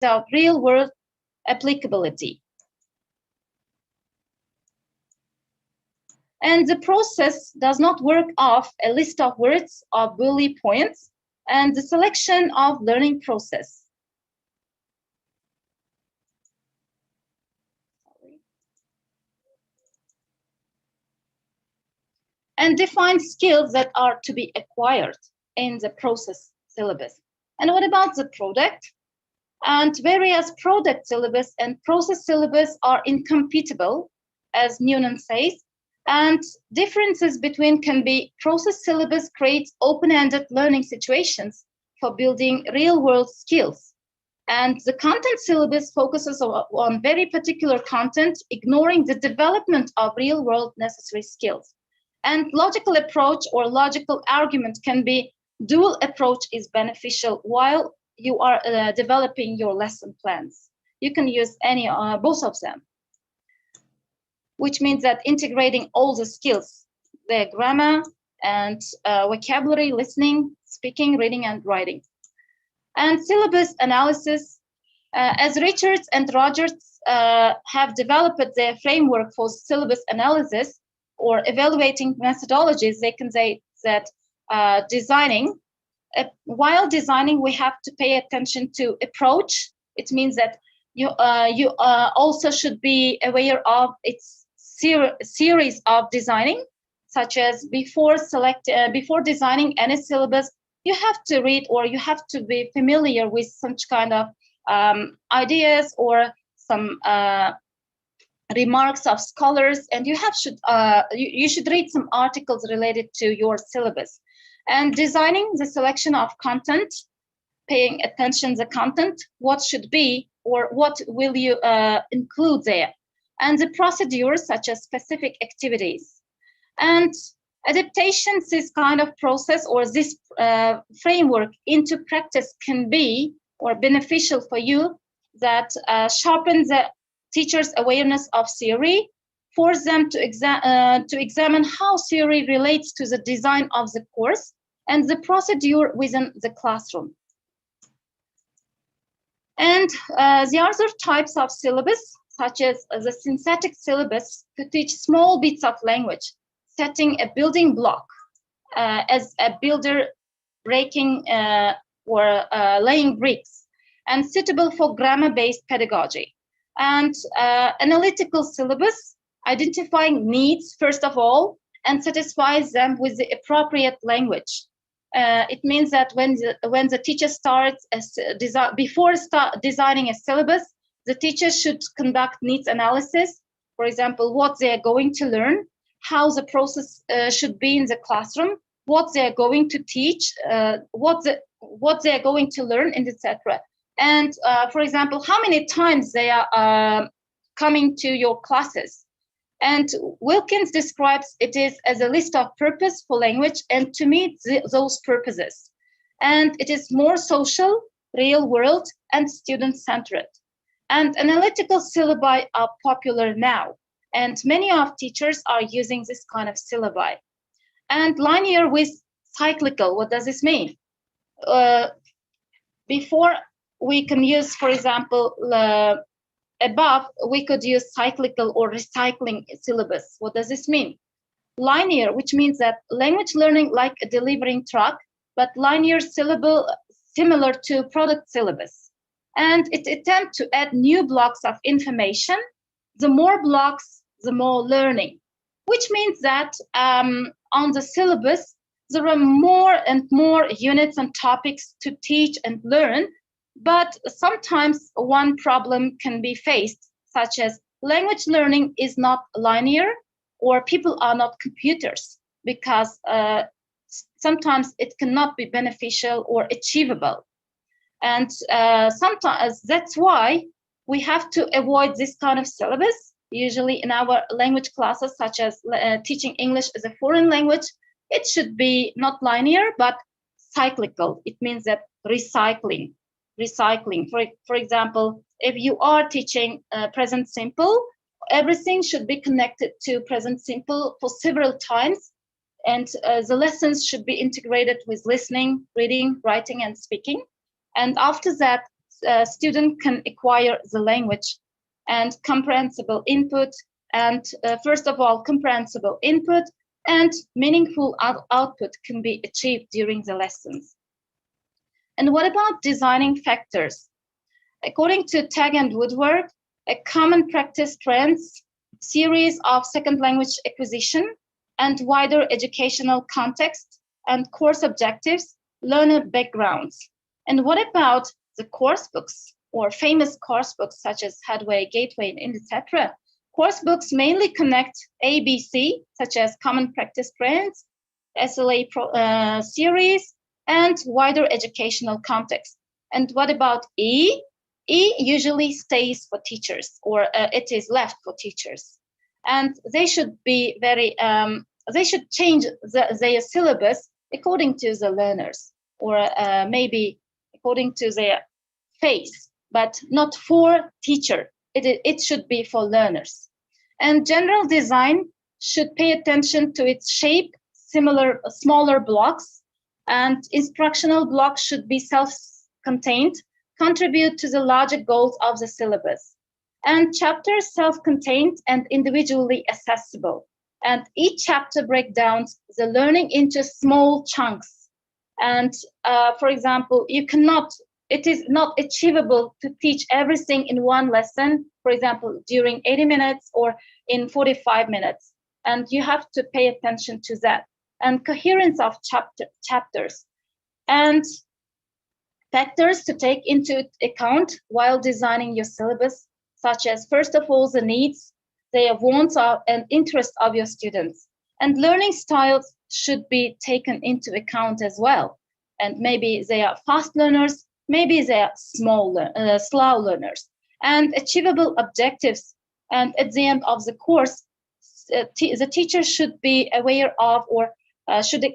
of real-world applicability. And the process does not work off a list of words or bullet points and the selection of learning process. And define skills that are to be acquired in the process syllabus. And what about the product? And various product syllabus and process syllabus are incompatible, as Noonan says, and differences between can be process syllabus creates open-ended learning situations for building real-world skills. And the content syllabus focuses on very particular content, ignoring the development of real-world necessary skills. And logical approach or logical argument can be dual approach is beneficial while you are developing your lesson plans. You can use any both of them, which means that integrating all the skills, the grammar and vocabulary, listening, speaking, reading, and writing. And syllabus analysis, as Richards and Rogers have developed their framework for syllabus analysis or evaluating methodologies, they can say that while designing, we have to pay attention to approach. It means that you also should be aware of its series of designing, such as before designing any syllabus, you have to read or you have to be familiar with such kind of ideas or some remarks of scholars, and you should read some articles related to your syllabus. And designing the selection of content, paying attention to the content, what should be or what will you include there, and the procedures such as specific activities. And adaptations, this kind of process or this framework into practice can be or beneficial for you that sharpens the teacher's awareness of theory, force them to examine how theory relates to the design of the course and the procedure within the classroom. And the other types of syllabus, such as the synthetic syllabus, to teach small bits of language, setting a building block as a builder breaking or laying bricks, and suitable for grammar-based pedagogy. And analytical syllabus, identifying needs, first of all, and satisfies them with the appropriate language. It means that when the teacher starts, before designing a syllabus, the teacher should conduct needs analysis, for example, what they're going to learn, how the process should be in the classroom, what they're going to teach, what they're going to learn, and etc. And for example, how many times they are coming to your classes. And Wilkins describes it is as a list of purpose for language and to meet those purposes. And it is more social, real world, and student-centered. And analytical syllabi are popular now. And many of teachers are using this kind of syllabi. And linear with cyclical, what does this mean? Before we can use, for example, above, we could use cyclical or recycling syllabus. What does this mean? Linear, which means that language learning like a delivering truck, but linear syllable similar to product syllabus. And it attempts to add new blocks of information. The more blocks, the more learning, which means that on the syllabus, there are more and more units and topics to teach and learn. But sometimes one problem can be faced, such as language learning is not linear or people are not computers, because sometimes it cannot be beneficial or achievable. And sometimes that's why we have to avoid this kind of syllabus. Usually in our language classes, such as teaching English as a foreign language, it should be not linear, but cyclical. It means that recycling. For example, if you are teaching present simple, everything should be connected to present simple for several times, and the lessons should be integrated with listening, reading, writing, and speaking. And after that, student can acquire the language and comprehensible input, and first of all, comprehensible input and meaningful output can be achieved during the lessons. And what about designing factors? According to Tag and Woodward, a common practice trends, series of second language acquisition, and wider educational context, and course objectives, learner backgrounds. And what about the course books or famous course books such as Headway, Gateway, and etc.? Course books mainly connect ABC, such as common practice trends, SLA series, and wider educational context. And what about E? E usually stays for teachers, or it is left for teachers. And they should be they should change their syllabus according to the learners, or maybe according to their phase, but not for teacher. It should be for learners. And general design should pay attention to its shape, smaller blocks, and instructional blocks should be self-contained, contribute to the larger goals of the syllabus. And chapters self-contained and individually accessible. And each chapter breaks down the learning into small chunks. And for example, it is not achievable to teach everything in one lesson, for example, during 80 minutes or in 45 minutes. And you have to pay attention to that. And coherence of chapters. And factors to take into account while designing your syllabus, such as, first of all, the needs, the wants and interests of your students. And learning styles should be taken into account as well. And maybe they are fast learners, maybe they are slow learners. And achievable objectives. And at the end of the course, the teacher should be aware of, or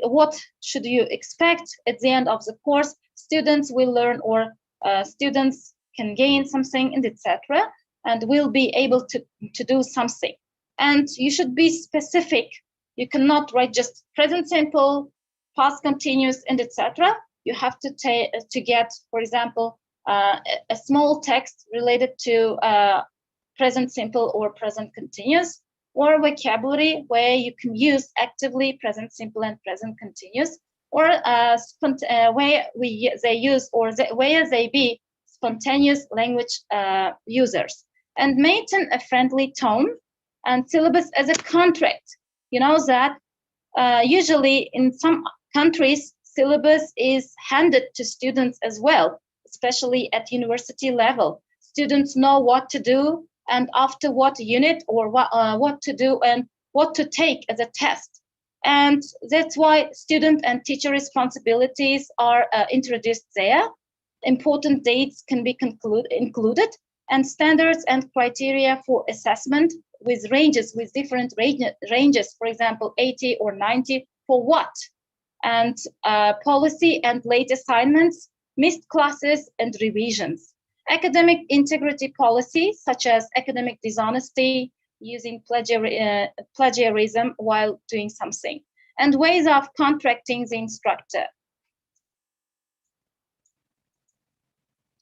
what should you expect at the end of the course. Students will learn, or students can gain something, and etc., and will be able to do something. And you should be specific. You cannot write just present simple, past continuous, and etc. You have to get, for example, a small text related to present simple or present continuous, or vocabulary where you can use actively present simple and present continuous, or where they be spontaneous language users. And maintain a friendly tone, and syllabus as a contract. You know that usually in some countries, syllabus is handed to students as well, especially at university level. Students know what to do and after what unit, or what to do and what to take as a test. And that's why student and teacher responsibilities are introduced there. Important dates can be included, and standards and criteria for assessment with different ranges, for example, 80 or 90 for what? And policy and late assignments, missed classes and revisions. Academic integrity policies, such as academic dishonesty, using plagiarism while doing something, and ways of contracting the instructor.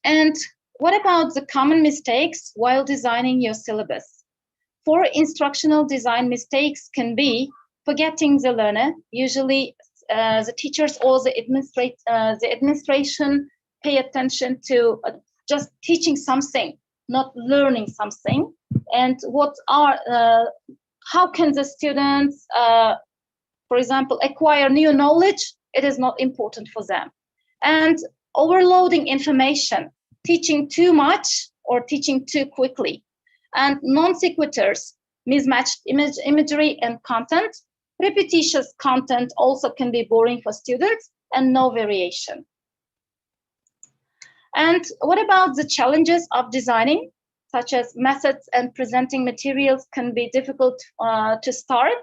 And what about the common mistakes while designing your syllabus? 4 instructional design mistakes can be forgetting the learner. Usually the teachers or the administration pay attention to just teaching something, not learning something. And how can the students, for example, acquire new knowledge? It is not important for them. And overloading information, teaching too much or teaching too quickly. And non sequiturs, mismatched imagery and content. Repetitious content also can be boring for students, and no variation. And what about the challenges of designing, such as methods and presenting materials can be difficult to start,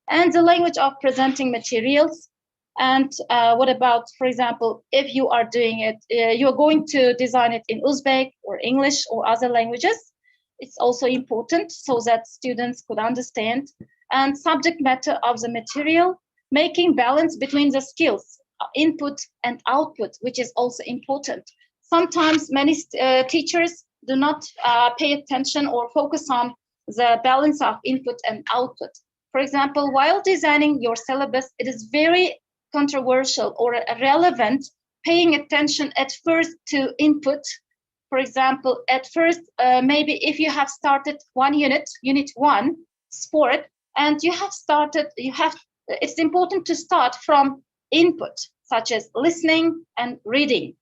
and the language of presenting materials. And what about, for example, if you are doing it, you're going to design it in Uzbek or English or other languages. It's also important so that students could understand. And subject matter of the material, making balance between the skills, input and output, which is also important. Sometimes many teachers do not pay attention or focus on the balance of input and output. For example, while designing your syllabus, it is very controversial or relevant paying attention at first to input. For example, at first, maybe if you have started one unit 1, sport, and it's important to start from input, such as listening and reading.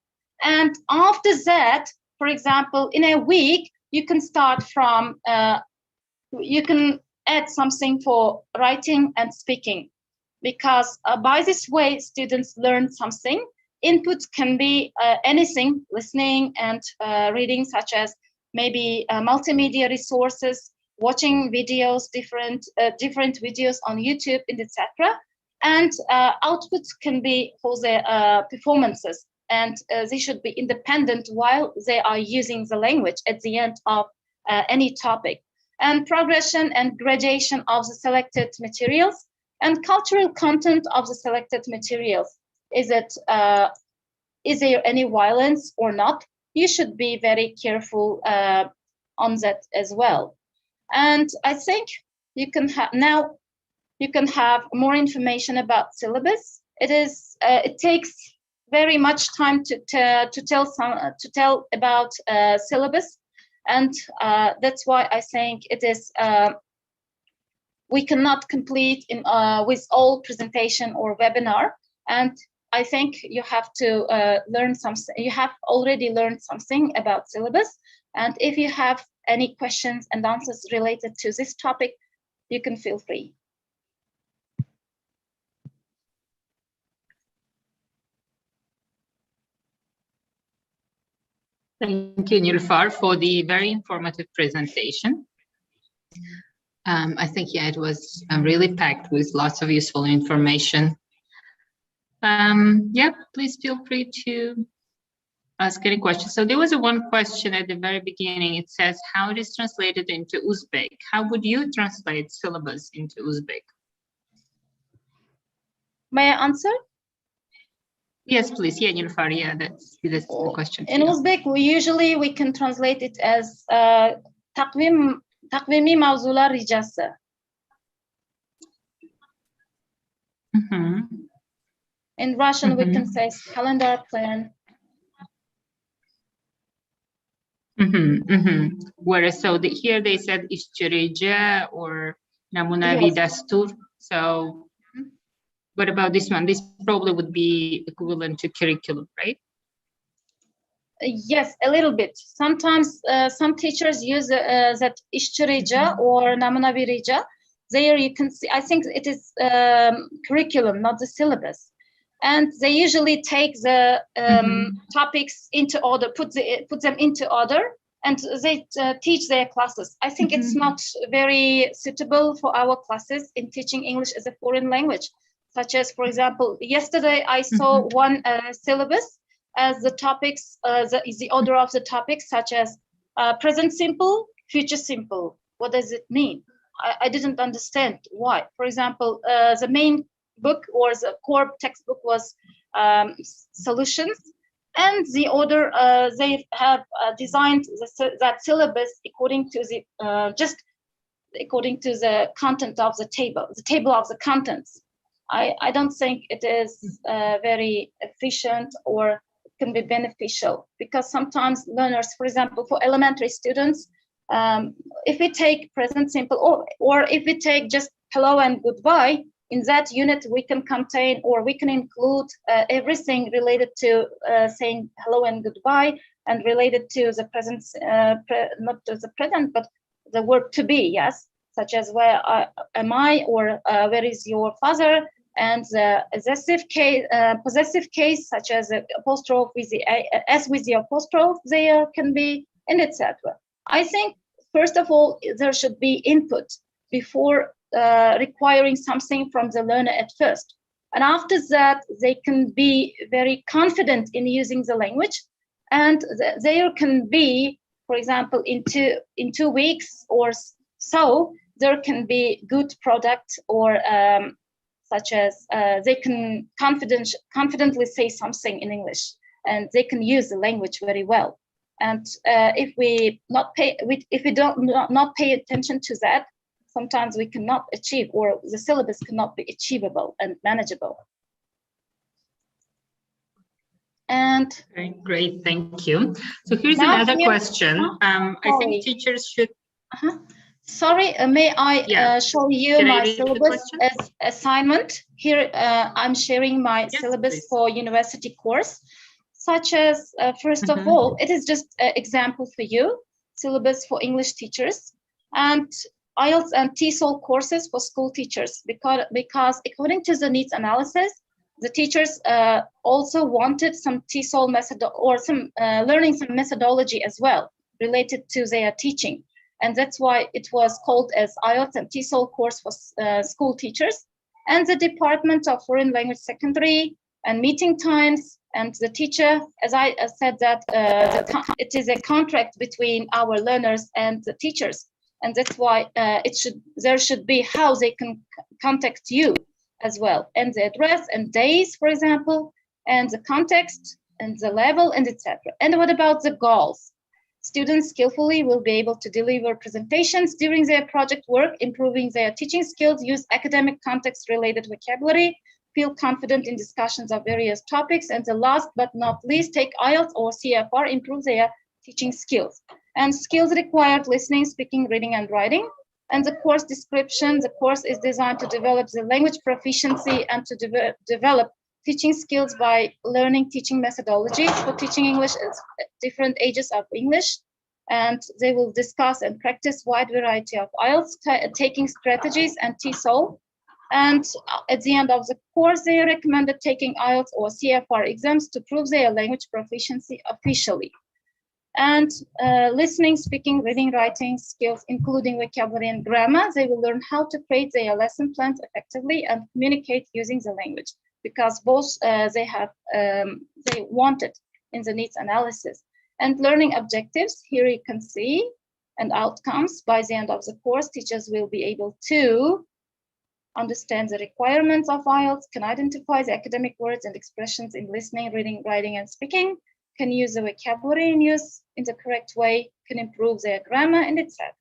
And after that, for example, in a week, you can start from, you can add something for writing and speaking, because by this way, students learn something. Inputs can be anything, listening and reading, such as maybe multimedia resources, watching videos, different videos on YouTube, etc. And outputs can be for the performances, and they should be independent while they are using the language at the end of any topic. And progression and gradation of the selected materials and cultural content of the selected materials. Is there any violence or not? You should be very careful on that as well. And I think you can have more information about syllabus. It takes very much time to tell about syllabus, and that's why I think it is we cannot complete with all presentation or webinar. And I think you have to learn something. You have already learned something about syllabus, and if you have any questions and answers related to this topic, you can feel free. Thank you, Nilüfer, for the very informative presentation. I think, yeah, it was really packed with lots of useful information. Yeah, please feel free to ask any questions. So there was one question at the very beginning. It says, how it is translated into Uzbek? How would you translate syllabus into Uzbek? May I answer? Yes, please. Yeah, Nilüfer, yeah, that's the question. In Uzbek, we can translate it as takvimi mavzular ricası. In Russian, we can say calendar plan. Whereas here they said işçirece or namunavi dastur. So what about this one? This probably would be equivalent to curriculum, right? Yes, a little bit. Sometimes some teachers use that işçirece or namunavi rica. There you can see, I think it is curriculum, not the syllabus. And they usually take the topics into order, put them into order, and they teach their classes. I think it's not very suitable for our classes in teaching English as a foreign language. Such as, for example, yesterday I saw one syllabus as the topics, the order of the topics, such as present simple, future simple. What does it mean? I didn't understand why. For example, the main book or the core textbook was solutions, and the order they have designed that syllabus according to the according to the content of the table of the contents. I don't think it is very efficient or can be beneficial, because sometimes learners, for example, for elementary students, if we take present simple or if we take just hello and goodbye, in that unit we can contain or we can include everything related to saying hello and goodbye, and related to the present, not to the present, but the verb to be, yes, such as where am I, or where is your father, and the possessive case, such as the apostrophe with the s with the apostrophe there can be, and etc. I think first of all there should be input before requiring something from the learner at first, and after that they can be very confident in using the language, and there can be, for example, in 2 weeks or so, there can be good product, or such as they can confidently say something in English. and they can use the language very well. And if we not pay attention to that, sometimes we cannot achieve, or the syllabus cannot be achievable and manageable. And great, thank you. So here's another question. I think teachers should. Sorry, may I show you my syllabus as assignment? Here, I'm sharing my syllabus for university course, such as, first of all, it is just an example for you, syllabus for English teachers, and IELTS and TESOL courses for school teachers, because according to the needs analysis, the teachers also wanted some TESOL method or some learning some methodology as well related to their teaching. And that's why it was called as IELTS and TESOL course for school teachers. And the Department of Foreign Language Secondary and meeting times and the teacher, as I said, that it is a contract between our learners and the teachers. And that's why there should be how they can contact you as well, and the address and days, for example, and the context and the level, and etc. And what about the goals? Students skillfully will be able to deliver presentations during their project work, improving their teaching skills, use academic context-related vocabulary, feel confident in discussions of various topics, and the last but not least, take IELTS or CFR, improve their teaching skills. And skills required: listening, speaking, reading, and writing. And the course description: the course is designed to develop the language proficiency and to develop teaching skills by learning teaching methodologies for teaching English at different ages of English. And they will discuss and practice wide variety of IELTS taking strategies and TESOL. And at the end of the course, they recommended taking IELTS or CFR exams to prove their language proficiency officially. And listening, speaking, reading, writing skills, including vocabulary and grammar, they will learn how to create their lesson plans effectively and communicate using the language, because both they wanted in the needs analysis. And learning objectives, here you can see, and outcomes. By the end of the course, teachers will be able to understand the requirements of IELTS, can identify the academic words and expressions in listening, reading, writing, and speaking, can use the vocabulary in use in the correct way, can improve their grammar, and etc.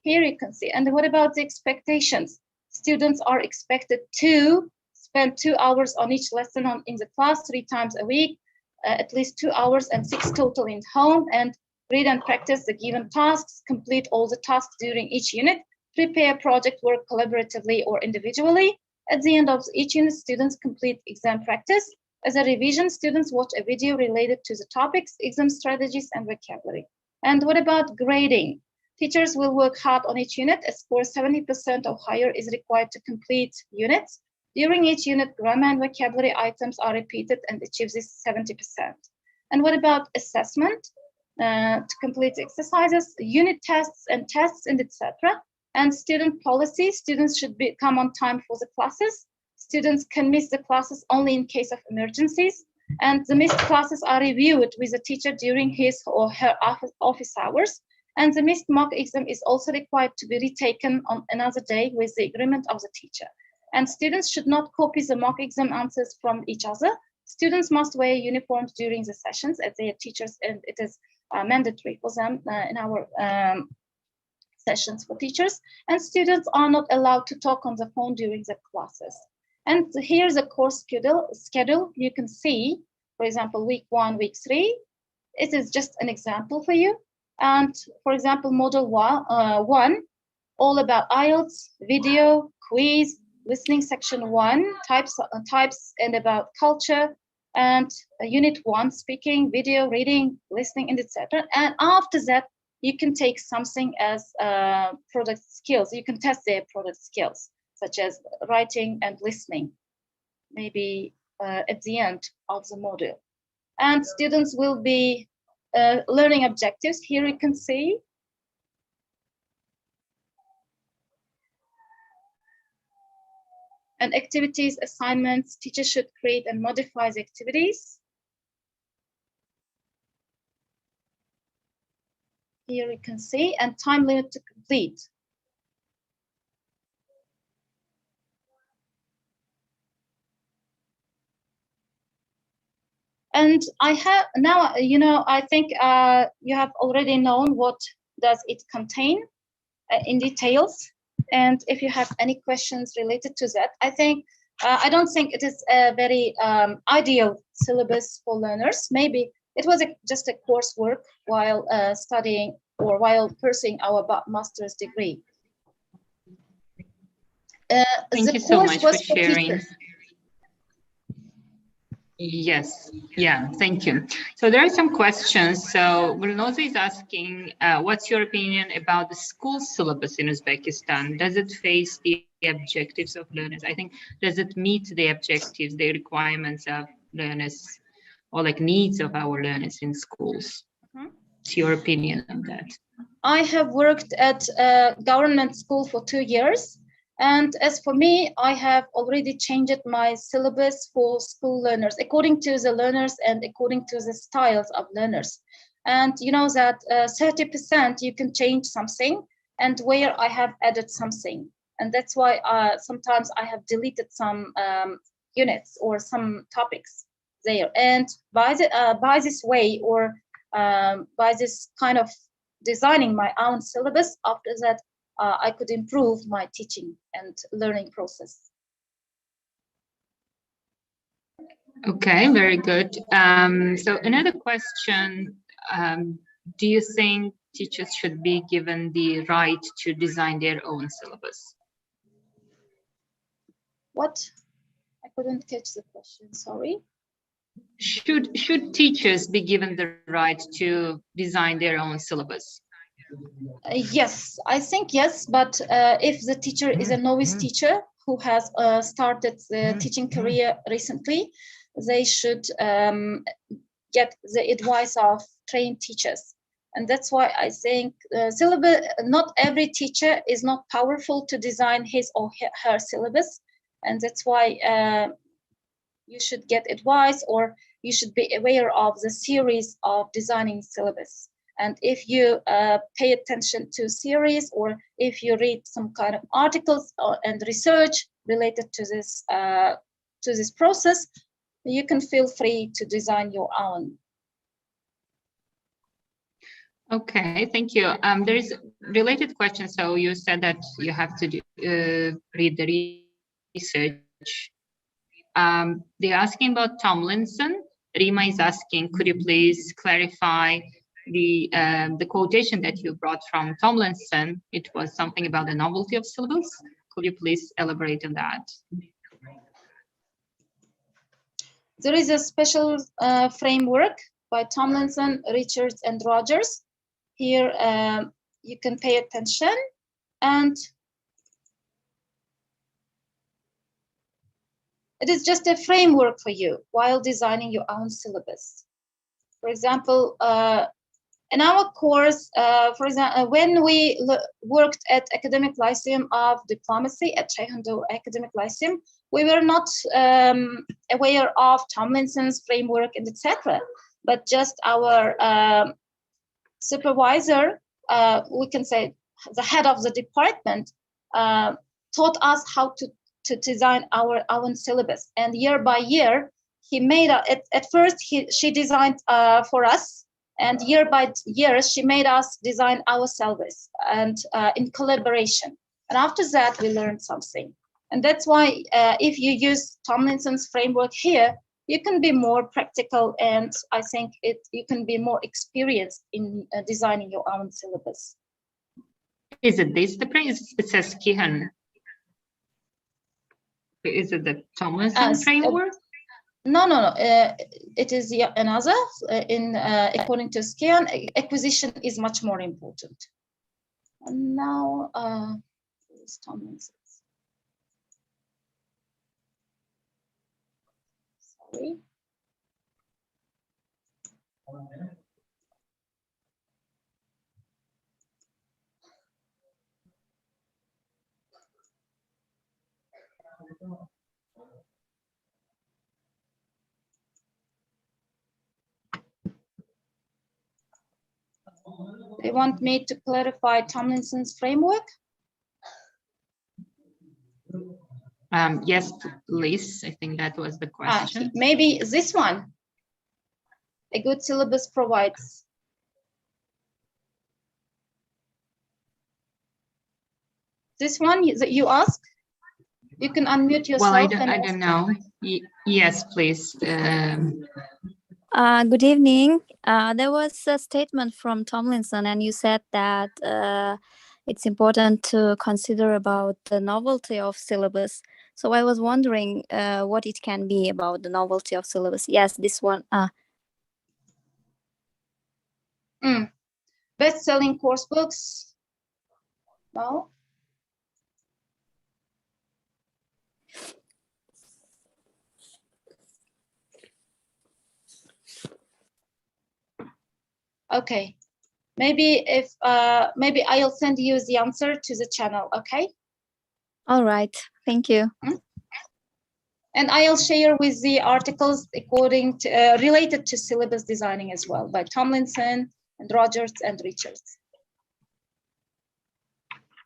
Here you can see. And what about the expectations? Students are expected to spend 2 hours on each lesson in the class 3 times a week, at least 2 hours and 6 total in home, and read and practice the given tasks, complete all the tasks during each unit, prepare project work collaboratively or individually. At the end of each unit, students complete exam practice. As a revision, students watch a video related to the topics, exam strategies, and vocabulary. And what about grading? Teachers will work hard on each unit. A score 70% or higher is required to complete units. During each unit, grammar and vocabulary items are repeated and achieve this 70%. And what about assessment? To complete exercises, unit tests, and etc. And student policy: students should come on time for the classes. Students can miss the classes only in case of emergencies, and the missed classes are reviewed with the teacher during his or her office hours. And the missed mock exam is also required to be retaken on another day with the agreement of the teacher. And students should not copy the mock exam answers from each other. Students must wear uniforms during the sessions as their teachers, and it is mandatory for them in our sessions for teachers. And students are not allowed to talk on the phone during the classes. And here's a course schedule. You can see, for example, week 1, week 3. It is just an example for you. And for example, module 1, all about IELTS, video, quiz, listening section 1, types and about culture, and unit 1, speaking, video, reading, listening, and etc. And after that, you can take something as product skills. You can test their product skills, such as writing and listening, maybe at the end of the module. And students will be learning objectives. Here you can see. And activities, assignments, teachers should create and modify the activities. Here you can see, and time limit to complete. And I have now, I think you have already known what does it contain in details. And if you have any questions related to that, I think I don't think it is a very ideal syllabus for learners. Maybe it was just a coursework while studying or while pursuing our master's degree. Thank you so much for sharing. Yes, yeah, thank you. So there are some questions. So Gulnoza is asking, what's your opinion about the school syllabus in Uzbekistan? Does it face the objectives of learners? I think, does it meet the objectives, the requirements of learners, or like needs of our learners in schools? What's your opinion on that? I have worked at a government school for 2 years. And as for me, I have already changed my syllabus for school learners, according to the learners and according to the styles of learners. And you know that 30% you can change something, and where I have added something. And that's why sometimes I have deleted some units or some topics there. And by this way, or by this kind of designing my own syllabus, after that, I could improve my teaching and learning process. Okay, very good. So another question, do you think teachers should be given the right to design their own syllabus? What? I couldn't catch the question, sorry. Should teachers be given the right to design their own syllabus? Yes, I think yes, but if the teacher is a novice teacher who has started the teaching career recently, they should get the advice of trained teachers. And that's why I think syllabus, not every teacher is not powerful to design his or her syllabus. And that's why you should get advice, or you should be aware of the series of designing syllabus. And if you pay attention to series, or if you read some kind of articles and research related to this process, you can feel free to design your own. Okay, thank you. There is a related question. So you said that you have to read the research. They're asking about Tomlinson. Rima is asking, could you please clarify the quotation that you brought from Tomlinson? It was something about the novelty of syllabus. Could you please elaborate on that? There is a special framework by Tomlinson, Richards, and Rogers. Here you can pay attention, and it is just a framework for you while designing your own syllabus. For example, in our course, for example, when we worked at Academic Lyceum of Diplomacy at Ceyhanlı Academic Lyceum, we were not aware of Tomlinson's framework and etc. But just our supervisor, we can say the head of the department, taught us how to design our own syllabus. And year by year, he made at first she designed for us, and year by year she made us design our syllabus, and in collaboration. And after that, we learned something. And that's why if you use Tomlinson's framework here, you can be more practical, and I think you can be more experienced in designing your own syllabus. Is it this the phrase? It says Kihan. Is it the Tomlinson framework? No. It is another. According to Skian, acquisition is much more important. And now, it's Tomlinson. Sorry. They want me to clarify Tomlinson's framework? Yes, please. I think that was the question. Maybe this one. a good syllabus provides? This one that you ask? You can unmute yourself. Well, I don't know. Yes, please. Good evening. There was a statement from Tomlinson, and you said that it's important to consider about the novelty of syllabus. So I was wondering what it can be about the novelty of syllabus. Yes, this one. Best-selling course books? No? Okay. Maybe if maybe I'll send you the answer to the channel, okay? All right. Thank you. And I'll share with the articles according to related to syllabus designing as well by Tomlinson and Rogers and Richards.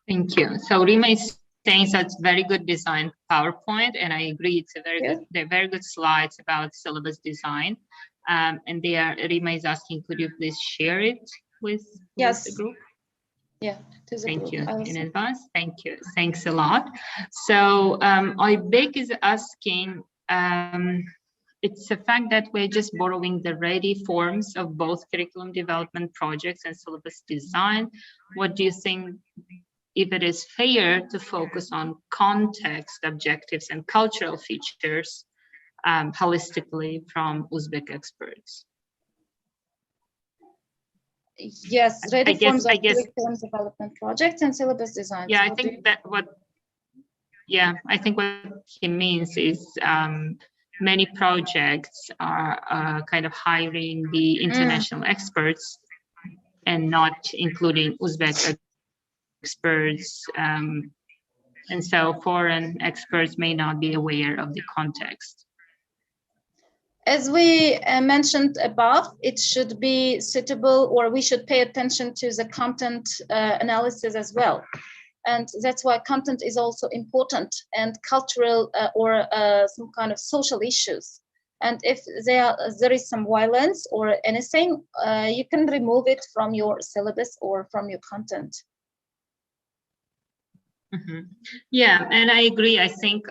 Thank you. So Rima is saying that's very good design PowerPoint, and I agree it's a very good. They're very good slides about syllabus design. And Rima is asking, could you please share it with the group? Yeah. Thank you in advance. Thank you. Thanks a lot. So Aybek is asking, it's a fact that we're just borrowing the ready forms of both curriculum development projects and syllabus design. What do you think, if it is fair to focus on context, objectives, and cultural features holistically from Uzbek experts? Yes, ready forms of curriculum development projects and syllabus design. Yeah, I think that what he means is many projects are kind of hiring the international experts and not including Uzbek experts. And so foreign experts may not be aware of the context. As we mentioned above, it should be suitable, or we should pay attention to the content analysis as well. And that's why content is also important, and cultural or some kind of social issues. And if there is some violence or anything, you can remove it from your syllabus or from your content. Mm-hmm. Yeah, and I agree. I think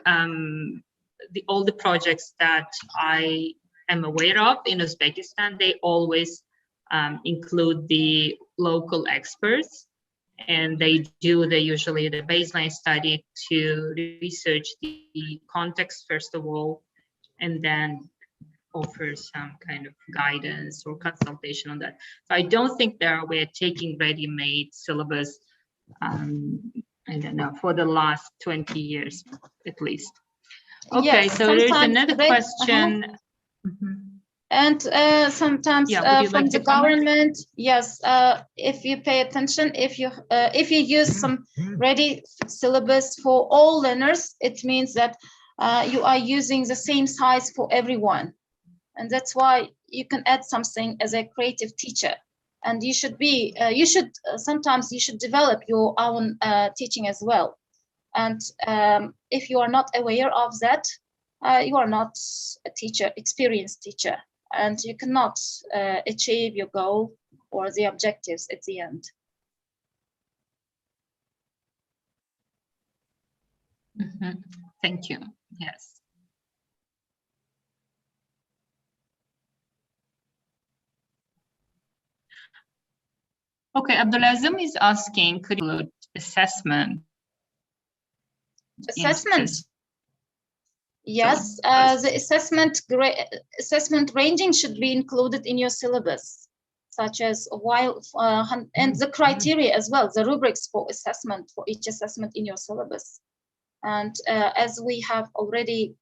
all the projects that I am aware of in Uzbekistan, they always include the local experts, and they do usually the baseline study to research the context first of all, and then offer some kind of guidance or consultation on that. So I don't think we're taking ready-made syllabus, I don't know, for the last 20 years at least. Okay, yes, so there's another question. And sometimes from the government, yes, if you pay attention, if you use some ready syllabus for all learners, it means that you are using the same size for everyone. And that's why you can add something as a creative teacher. And you should be, sometimes you should develop your own teaching as well. And if you are not aware of that, you are not a teacher, experienced teacher, and you cannot achieve your goal or the objectives at the end. Mm-hmm. Thank you. Yes. Okay, Abdulazim is asking, could you include assessment? Yes, the assessment ranging should be included in your syllabus, such as and the criteria as well, the rubrics for assessment, for each assessment in your syllabus. And as we have already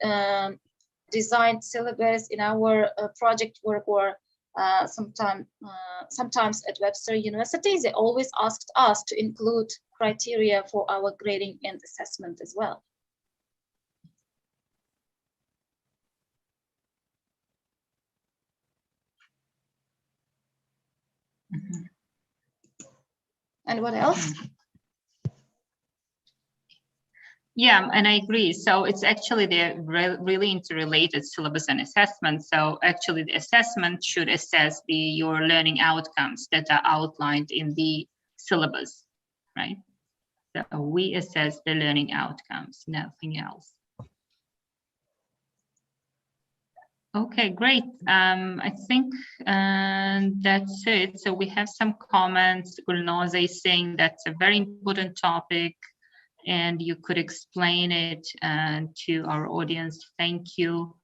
designed syllabus in our project work, or sometimes at Webster University, they always asked us to include criteria for our grading and assessment as well. Mm-hmm. And what else? Yeah, and I agree. So it's actually they're really interrelated, syllabus and assessment. So actually the assessment should assess your learning outcomes that are outlined in the syllabus, right? So we assess the learning outcomes, nothing else. Okay, great. I think that's it. So we have some comments. Gulnoz is saying that's a very important topic and you could explain it to our audience. Thank you.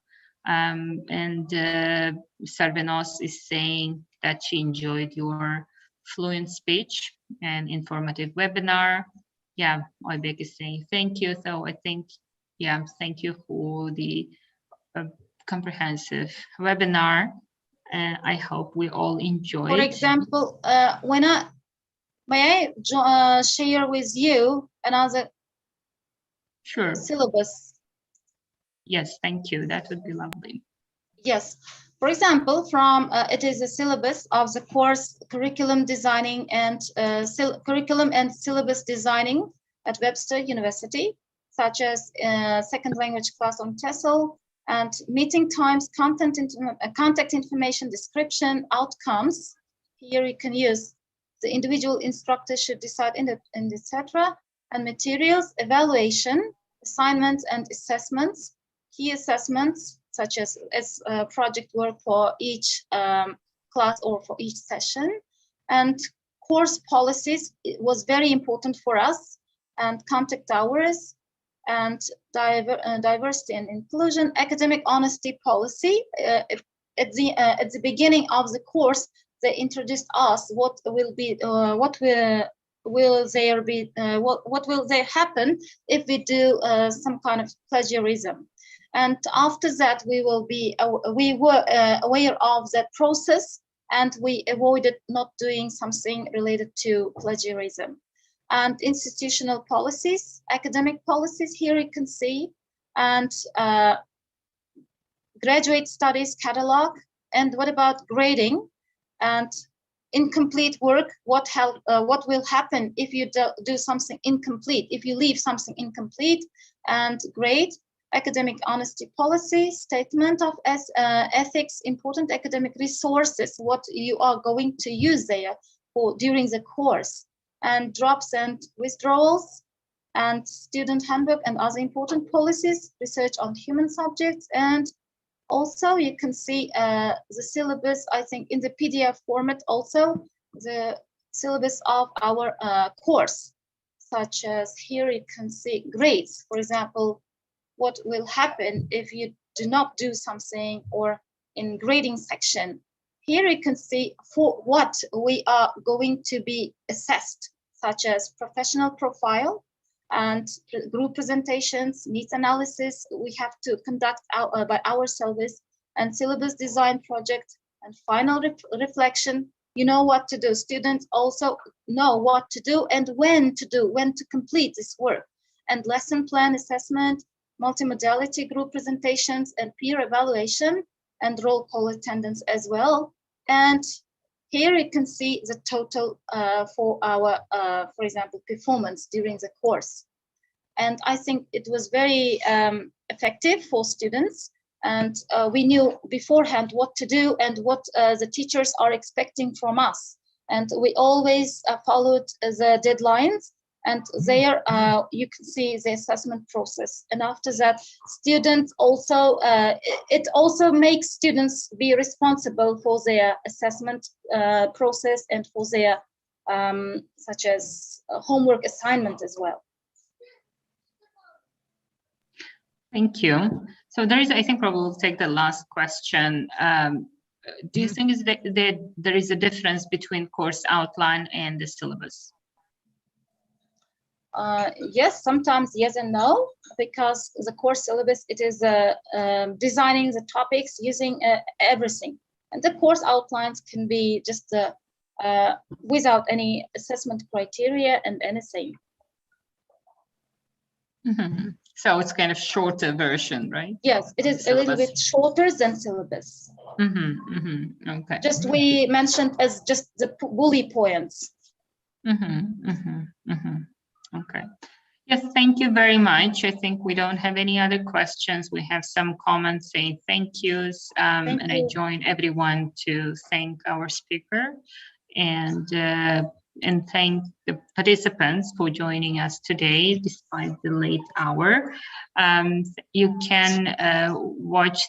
And Sarvenos is saying that she enjoyed your fluent speech and informative webinar. Yeah, Oybek is saying thank you. So I think, yeah, thank you for the comprehensive webinar. I hope we all enjoyed. For example, may I share with you another syllabus? Yes, thank you. That would be lovely. Yes. For example, it is a syllabus of the course curriculum designing and curriculum and syllabus designing at Webster University, such as second language class on TESOL, and meeting times, contact information, description, outcomes. Here you can use the individual instructor should decide and etc. And materials, evaluation, assignments and assessments, key assessments such as project work for each class or for each session, and course policies. It was very important for us, and contact hours, and diversity and inclusion, academic honesty policy. At the beginning of the course, they introduced us what will there happen if we do some kind of plagiarism. And after that, we were aware of that process, and we avoided not doing something related to plagiarism. And institutional policies, academic policies, here you can see, and graduate studies catalog. And what about grading and incomplete work? What will happen if you do something incomplete, if you leave something incomplete? And grade, academic honesty policy, statement of ethics, important academic resources, what you are going to use there during the course, and drops and withdrawals, and student handbook and other important policies, research on human subjects. And also you can see the syllabus, I think in the PDF format, also the syllabus of our course, such as here you can see grades, for example, what will happen if you do not do something, or in grading section. Here you can see for what we are going to be assessed, such as professional profile and group presentations, needs analysis we have to conduct by ourselves, and syllabus design project, and final reflection. You know what to do. Students also know what to do and when to complete this work, and lesson plan assessment, multimodality group presentations, and peer evaluation, and roll call attendance as well. And here you can see the total for our, for example, performance during the course. And I think it was very effective for students. And we knew beforehand what to do and what the teachers are expecting from us. And we always followed the deadlines. And there you can see the assessment process. And after that, students also, it also makes students be responsible for their assessment process and for their such as homework assignment as well. Thank you. So there is, I think probably we'll take the last question. Do you think that there is a difference between course outline and the syllabus? Yes, sometimes yes and no, because the course syllabus, it is designing the topics using everything. And the course outlines can be just without any assessment criteria and anything. Mm-hmm. So it's kind of shorter version, right? Yes, it is a little bit shorter than syllabus. Mm-hmm, mm-hmm. Okay. Just we mentioned as just the bullet points. Mm-hmm, mm-hmm, mm-hmm. Okay. Yes, thank you very much. I think we don't have any other questions. We have some comments saying thank yous. Thank and I you. join everyone to thank our speaker and thank the participants for joining us today despite the late hour. You can rewatch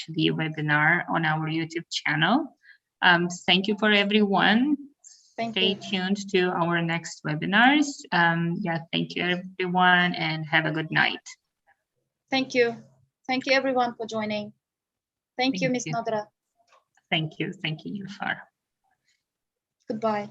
the webinar on our YouTube channel. Thank you for everyone. Stay tuned to our next webinars. Yeah, thank you everyone and have a good night. Thank you. Thank you everyone for joining. Thank you, Ms. Nadra. Thank you, Nilüfer. Goodbye.